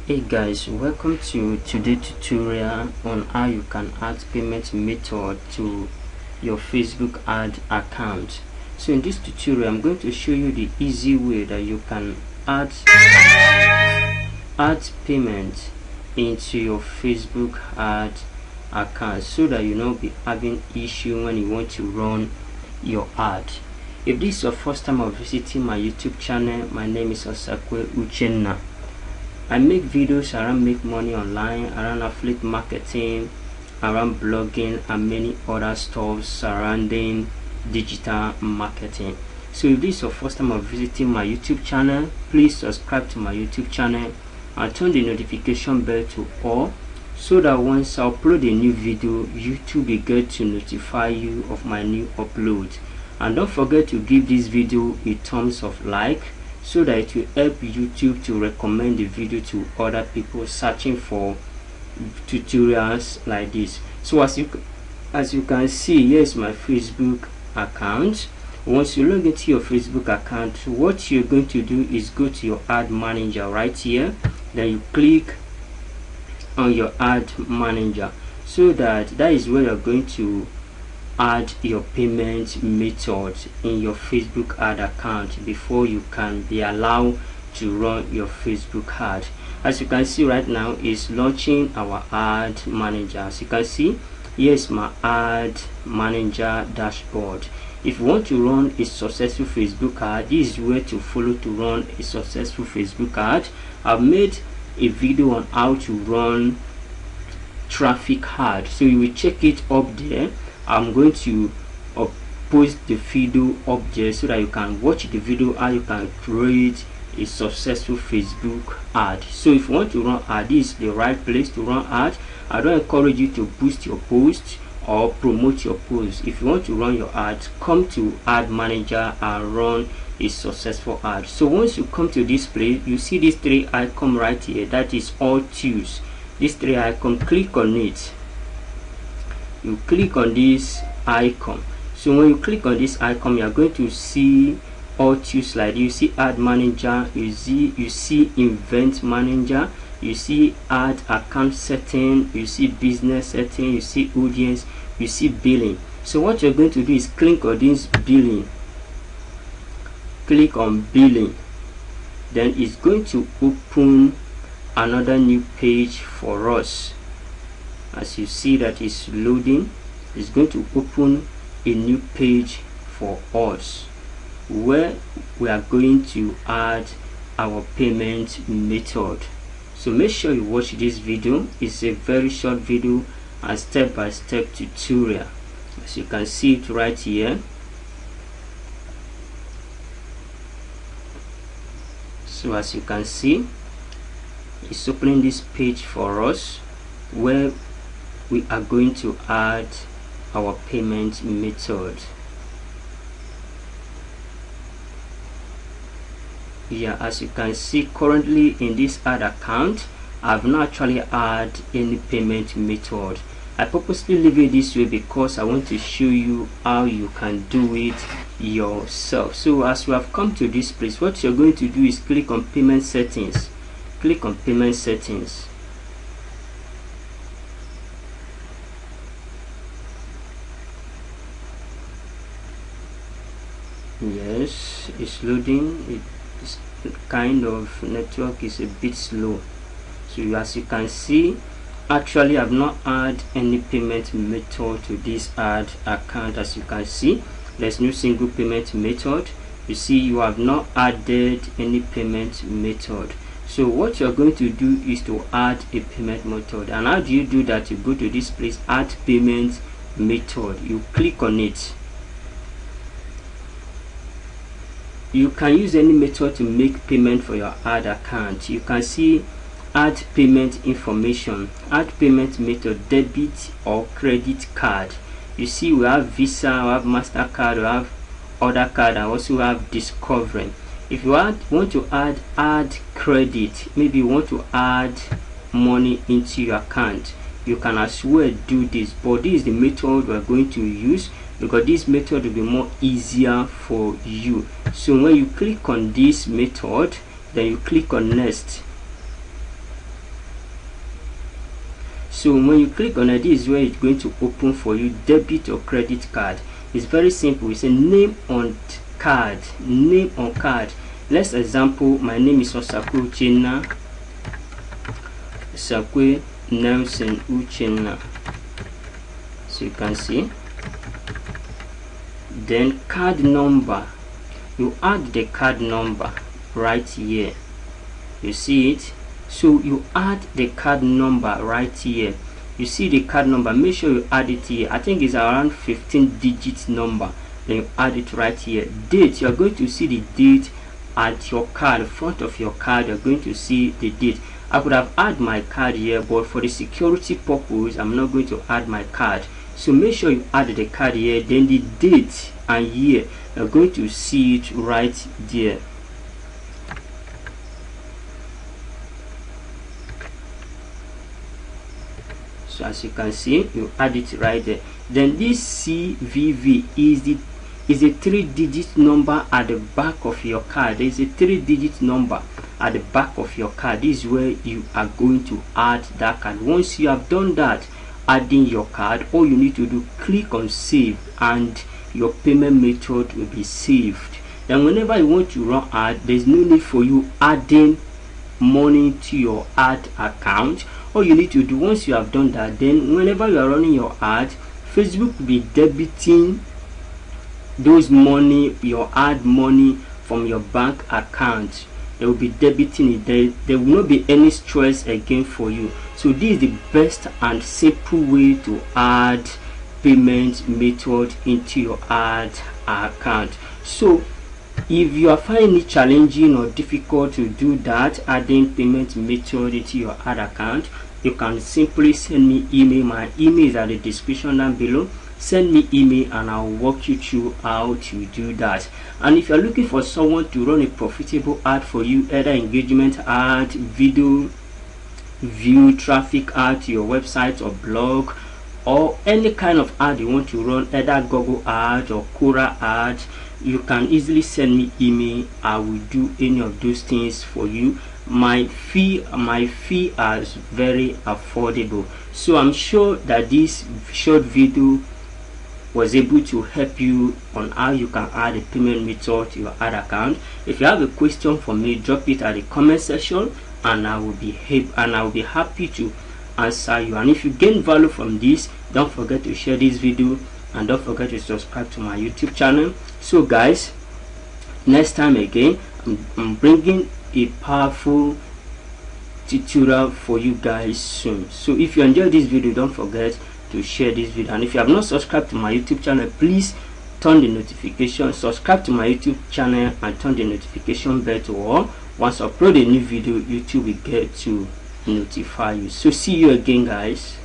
Hey guys, welcome to today's tutorial on how you can add payment method to your Facebook ad account. So in this tutorial I'm going to show you the easy way that you can add payment into your Facebook ad account so that you not be having issue when you want to run your ad. If this is your first time of visiting my YouTube channel, my name is Osakwe Uchenna. I make videos around make money online, around affiliate marketing, around blogging, and many other stuff surrounding digital marketing. So if this is your first time of visiting my YouTube channel, please subscribe to my YouTube channel and turn the notification bell to all so that once I upload a new video, YouTube will get to notify you of my new upload. And don't forget to give this video a thumbs up like, so that it will help YouTube to recommend the video to other people searching for tutorials like this. So as you can see, here's my Facebook account. Once you log into your Facebook account, what you're going to do is go to your ad manager right here, then you click on your ad manager, so that is where you're going to add your payment method in your Facebook ad account before you can be allowed to run your Facebook ad. As you can see right now, is launching our ad manager. As you can see, here's my ad manager dashboard. If you want to run a successful Facebook ad, this is where to follow to run a successful Facebook ad. I've made a video on how to run traffic ad, so you will check it up there. I'm going to post the video up there so that you can watch the video how you can create a successful Facebook ad. So if you want to run ad, this is the right place to run ad. I don't encourage you to boost your post or promote your post. If you want to run your ad, come to ad manager and run a successful ad. So once you come to this place, you see these three icons right here, that is all tools. These three icons, click on it. You click on this icon. So when you click on this icon, you are going to see all tools like you see ad manager, you see event manager, you see ad account setting, you see business setting, you see audience, you see billing. So what you're going to do is click on this billing. Click on billing, then it's going to open another new page for us. As you see that is loading, it's going to open a new page for us where we are going to add our payment method. So make sure you watch this video. It's a very short video and step-by-step tutorial. As you can see it right here. So as you can see, it's opening this page for us where we are going to add our payment method. Yeah, as you can see, currently in this ad account, I've not actually add any payment method. I purposely leave it this way because I want to show you how you can do it yourself. So as you have come to this place, what you're going to do is click on payment settings. Click on payment settings. Yes, it's loading. It's kind of network is a bit slow. So as you can see, actually I've not add any payment method to this ad account. As you can see, there's no single payment method. You see, you have not added any payment method. So what you're going to do is to add a payment method. And how do you do that? You go to this place, add payment method. You click on it. You can use any method to make payment for your ad account. You can see add payment information, add payment method, debit or credit card. You see we have Visa, we have MasterCard, we have other card, and also have Discovery. If you want to add credit, maybe you want to add money into your account, you can as well do this, but this is the method we're going to use because this method will be more easier for you. So when you click on this method, then you click on next. So when you click on it, this is where it's going to open for you debit or credit card. It's very simple. It's a name on card, name on card. Let's example, my name is Osakwe Uchenna, Sakwe Nelson Uchenna. So you can see. Then card number, you add the card number right here. You see it? So you add the card number right here. You see the card number, make sure you add it here. I think it's around 15-digit number. Then you add it right here. Date, you're going to see the date at your card, front of your card. You're going to see the date. I could have added my card here, but for the security purpose, I'm not going to add my card. So make sure you add the card here, then the date and year. You're going to see it right there. So as you can see, you add it right there. Then this CVV is a 3-digit number at the back of your card. There is a 3-digit number at the back of your card. This is where you are going to add that card. Once you have done that, adding your card, all you need to do, click on save, and your payment method will be saved. Then whenever you want to run ad, there's no need for you adding money to your ad account. All you need to do, once you have done that, then whenever you are running your ad, Facebook will be debiting those money, your ad money, from your bank account. They will be debiting it. There will not be any stress again for you. So this is the best and simple way to add payment method into your ad account. So if you are finding it challenging or difficult to do that, adding payment method into your ad account, you can simply send me email. My email is at the description down below. Send me email and I'll walk you through how to do that. And if you're looking for someone to run a profitable ad for you, either engagement ad, video view, traffic ad to your website or blog, or any kind of ad you want to run, either Google ad or Quora ad, you can easily send me email. I will do any of those things for you. My fee is very affordable. So I'm sure that this short video was able to help you on how you can add a payment method to your ad account. If you have a question for me, drop it at the comment section and I will be happy to answer you. And if you gain value from this, don't forget to share this video and don't forget to subscribe to my YouTube channel. So guys, next time again, I'm bringing a powerful tutorial for you guys soon. So if you enjoyed this video, don't forget to share this video, and if you have not subscribed to my YouTube channel, please turn the notification, subscribe to my YouTube channel and turn the notification bell to all. Once I upload a new video, YouTube will get to notify you. So see you again guys.